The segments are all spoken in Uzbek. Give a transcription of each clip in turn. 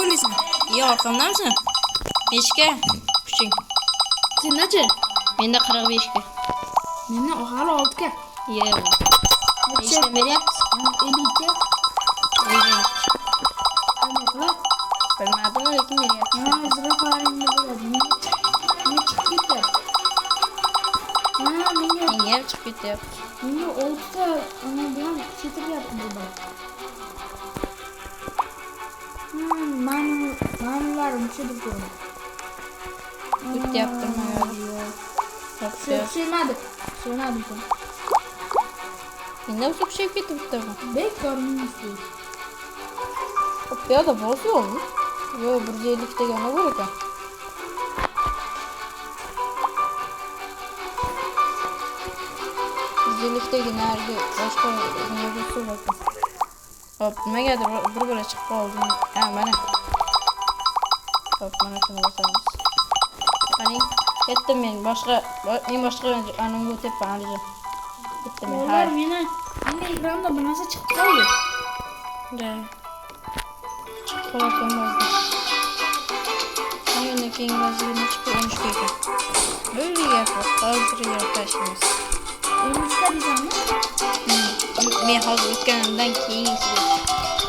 o'ylaysan? İyi orqamdamsan? Nechga? Kuching. Sendachi? Menda 45ga. Menda hali 6 ga. Ye. Nechdan beryapsiz? 52. Qanday qilib? Bilmadim, lekin beryapsiz. Ha, zirafaringni biladi. Menga chiqib ketyapti. Ha, menga Menga ham chiqib ketyapti. 6 ta ona bilan ketiryapti bu bola. Ma'nularim tushib turdi. Ketyaptimi yo'q? Sevmadim. Sevmadim sen. Menda o'sib tushib ketibdi-mi? Bekor minusli. Bu yoqda bosyo'qmi? Yo'q, 150 taga ona bor ekan. Birlikdagi narigi boshqa nega suv ekan. Hop, nimagadir bir chiqib qoldi. Ha, mana. Hop, mana shuni bosamiz. Qaning, ketdim men boshqa anamga o'tibman hali. Ketdim men. Ular meni ekranda bir narsa chiqib qoldi. Da. Chiqib qolganmazdi. Yana keyin vazirni chiqib olishga ekan. Böyle yapar, hozir yapashimiz. Elimizda bizani. Men hozir o'tganimdan keyin sizga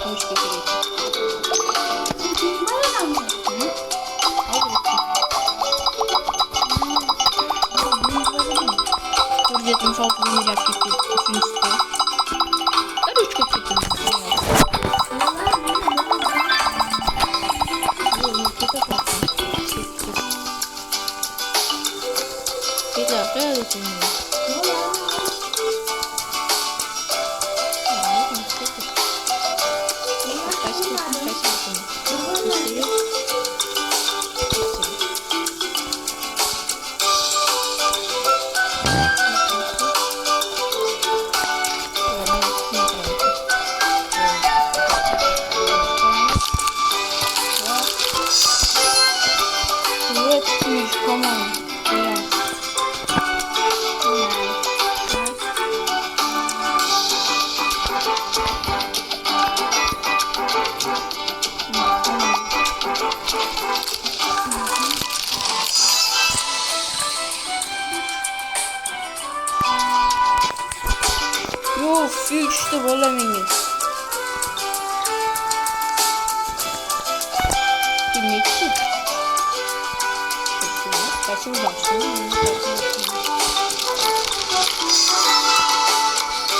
olishga kerak. Hozir 76 bin lira gitti üçüncüsü. Hadi 3 kök gitti. Bir dakika öğretim. Yok, üçte bolamayız. Bilmek için. Kaçın başlıyor.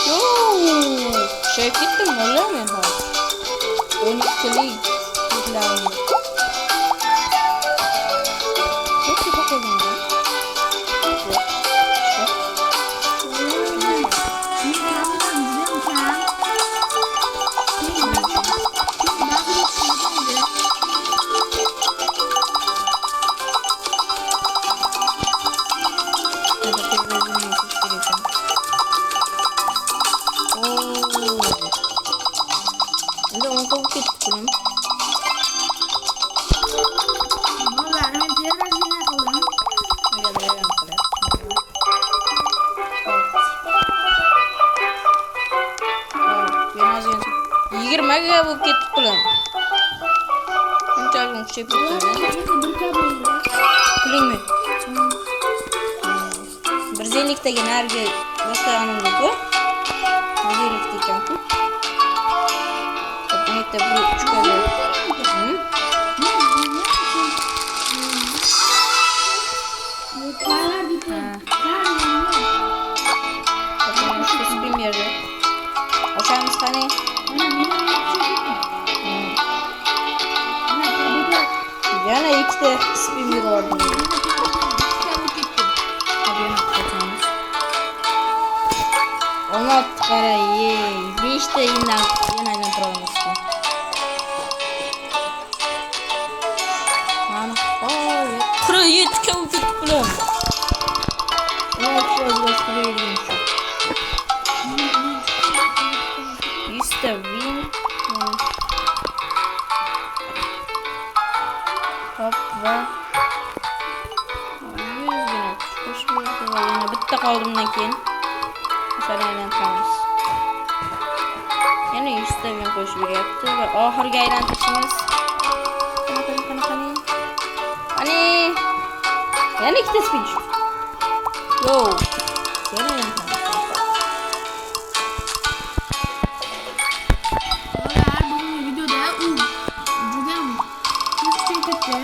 Yok, şey gittim öyle mi? 12'lik kullandım. Çok iyi bakalım. Yigirmaga bo'lib ketib pulim. Shunchalik kuchayib ketdi. Pulingmi? 150 taga narigi boshqa anamda-ku. 150 ekan-ku. Bu yerda bir uchkaga. Oşağımız hani? Yana ikkita spin yig'ordim. Ona qara, 5 ta yana aylantira olmasdi. Mana, 47 ga o'tib pulim. Ona o'xshaydi shu. 100 ta win. Hop va 100 gina qo'shib yana bitta qoldimdan keyin o'shani aylantiramiz. Yana 100 ta men qo'shib beryapti va oxirgi aylantirishimiz Yana ikkita spin tushdi. Yo. Yana ham. Bolalar bugungi videoda u juda kuchli ketdi.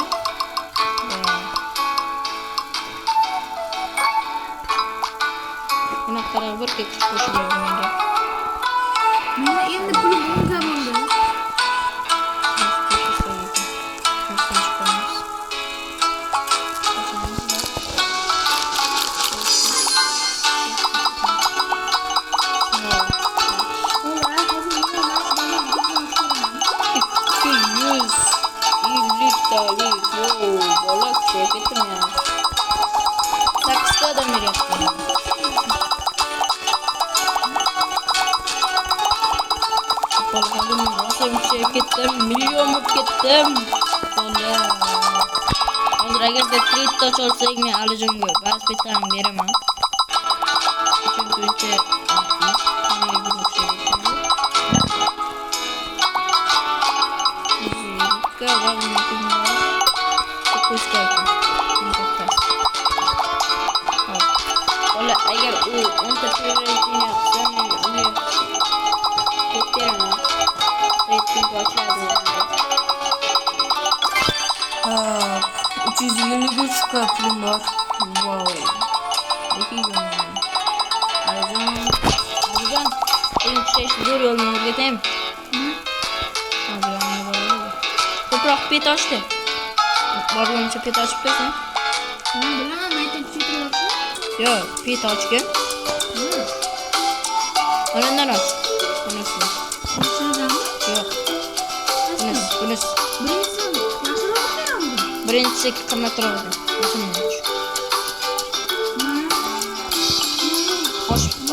Buna qarab bir ketib qo'shiladi menga. Menda endi pulim 10 ga bo'ldi. Milyon bo'lib ketdim. Hozir agarda kredit olsak men Alijonga bas bitam beraman. Chunki uncha agar u 10 ta prioritini yapsa men uni ketiraman. Rating ochadi. 353 ka pulim bor. Wow. Bekiyim. Alijon, eng kuchli zo'r yo'lni o'rgataymi? Ko'proq pet ochdi. Borguncha pet ochib qo'ysan. Men bilaman, aytib tushirib. Yo'q, pet ochgan. Ondan och. Bunisi. Yo'q. Bunisi. Birinchisi qimmatroq edi.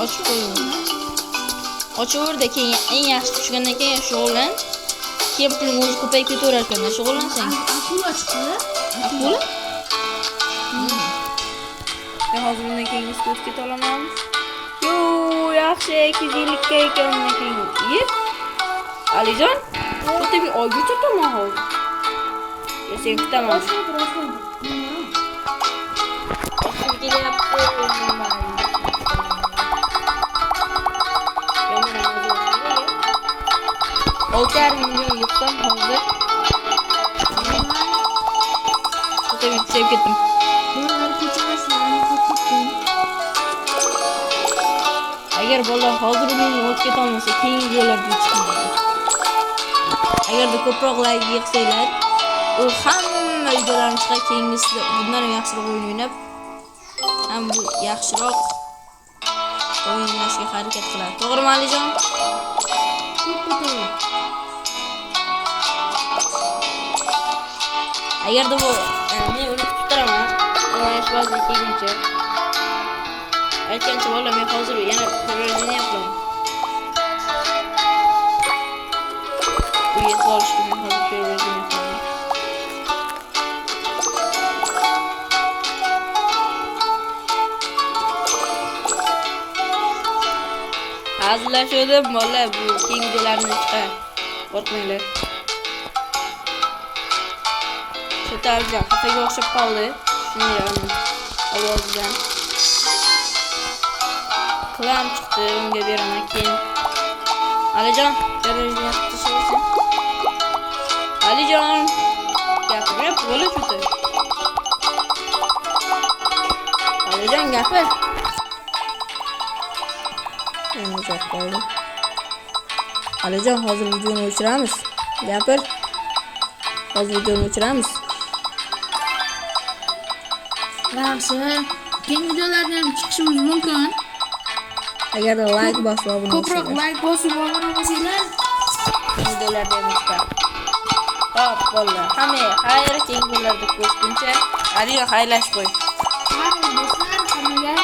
Ochib qo'yaver. Ochaverda keyin eng yaxshi tushgandan keyin shug'ullan. Keyin puling o'zi ko'payib ketaverar ekan, shug'ullansang. Akula chiqdi. Akula? Men hozir undan keyin o'tib keta olaman. Yo, yaxshi 250 ga ekandan keyin. Yeb. Alijon, bitta bir oyga cho'taman hozir. Ya sen kutaman. Oxirgi kelyapti. Oltar milyon yutdim hozir. Bitta bir sevib ketdim. Agar bola hozir meni o'tib keta olmasa, keyingi yo'llarda chiqmaydi. Agarda ko'proq like yig'sanglar, u hamma videolarni chiqar, keyingisida bundan ham yaxshiroq o'yin o'ynab, ham bu yaxshiroq o'ynashga harakat qiladi. To'g'rimi, Alijon? Agarda bu men uni tutiraman, o'ynash vaziyat kelguncha. Aytgancha bola, men hozir yana provedeniya qilaman. Bu yetib olishga men hozir provedeniya qilaman. Hazillashuvdim bola, bu keyingi videolarni chiqar. Qo'rqmanglar. Alijon xafaga o'xshab qoldi. Shunday ovozidan. Klan chiqdi, unga beraman keyin. Alijon, darajani tashlasin. Alijon, gapirib bo'la chuti. Alijon, gapir. Endi javob qoldi. Alijon, hozir videoni o'chiramiz. Gapir. Hozir videoni o'chiramiz. Yaxshi. Keyingi videolarda ham chiqishimiz mumkin. Agar like bosib obuna ko'proq like bosib obuna bo'lsanglar, videolarda ham chiqadi. Hop, bo'ldi. Hamma xayr, keyingi videolarda ko'rishguncha, Alijon xayrlashib qo'y. Xayr do'stlar, hammaga